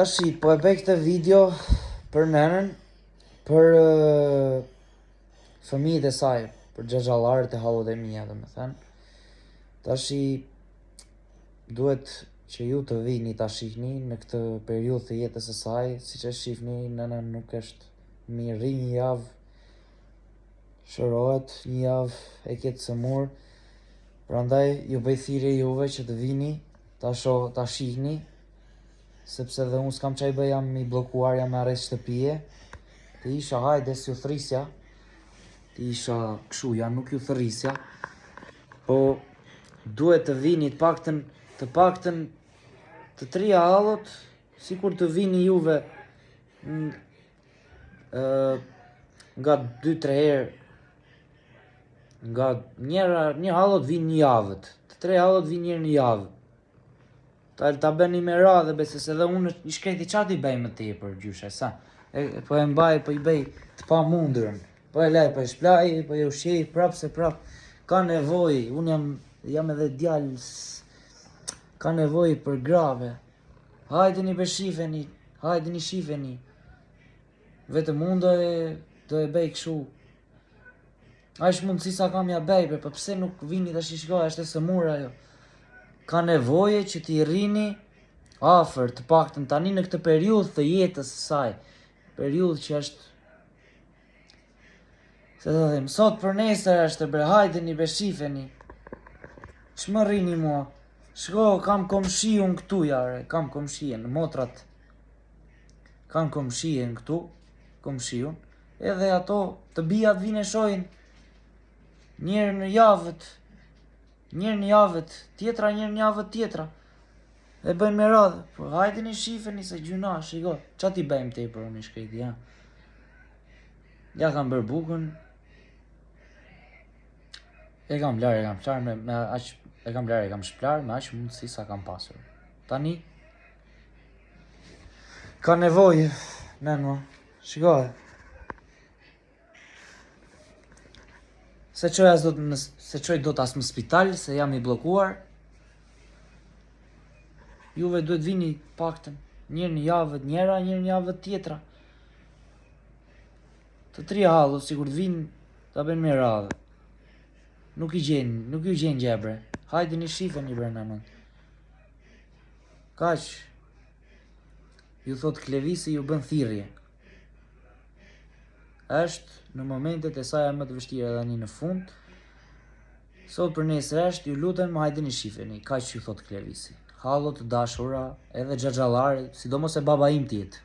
Tashi, po e bëj këtë video për nënën, për fëmijët e saj, për xhaxhallarët e hallut e mia, domethënë. Tashi duhet që ju të vini ta shihni në këtë periudhë të jetës së saj, siç e shihni, nëna nuk është mirë, rri një javë, shërohet një javë, e ketë sëmur. Prandaj ju bëj thirrje juve që të vini ta shihni, sepse dhe unë s'kam çaj bëj, jam i bllokuar, jam me arrest shtëpie. Të isha hajde si u thrisja, të isha kshu, ja nuk ju thrisja, po duhet të vini të paktën të 3 hallot, sikur të vini juve nga 2-3 herë, nga një hallot vinë një javët, të 3 hallot vinë njërë një javë. Ta bëni me radhë, besës edhe unë i shkreti qatë i bëj më tepër gjyshe, sa? Po e mbaj, po i bëj të pa mundurën, po e lej, po e shplaj, po e ushqej, prap se prap, ka nevoj, unë jam edhe djalës, ka nevoj për grave, hajdeni për shifeni, hajdeni shifeni, vetëm unë do e bëj këshu, Aish mundësi sa kam ja bëj, po pse nuk vini tash i shkoj, është e sëmur ajo. Ka nevoje që t'i rrini afër, të paktën tani në këtë periudhë të jetës së saj. Periudhë që është, se të them, sot për nesër është, bre, hajdeni be shifeni. Ç'më rrini mua? Shko, kam komshiun këtu, jare, kam komshien, motrat. Kam komshien këtu, komshiun, edhe ato të bijat vine shojnë njërë në javët, tjetra njërë në javët tjetra. E bëjnë me radhë, po hajdeni shifeni se gjuna, shiko, qa ti bëjmë te për unë i shkreti, ja? Ja kam bërë bukën, e kam shplar me aq mundësi sa kam pasur. Tani, ka nevojë, nënua, shikoj. Se qoj do t'as në spital, se jam i bllokuar. Juve duhet vini paktën njërë një javët njëra, njërë një javët tjetra. Të 3 hallot, sikur t'vinë, ta bëjnë me radhë. Nuk ju gjenë gjebre. Hajdeni shifeni bre nënën. Kaq. Ju thot Klevisi, ju bën thirrje. Është në momentet e saj më të vështira tani në fund. Sot për nesër është, ju lutem hajdeni shifeni. Kaq ju thot Klevisi. Hallot të dashura, edhe xhaxhallarit, sidomos e baba im tjetë.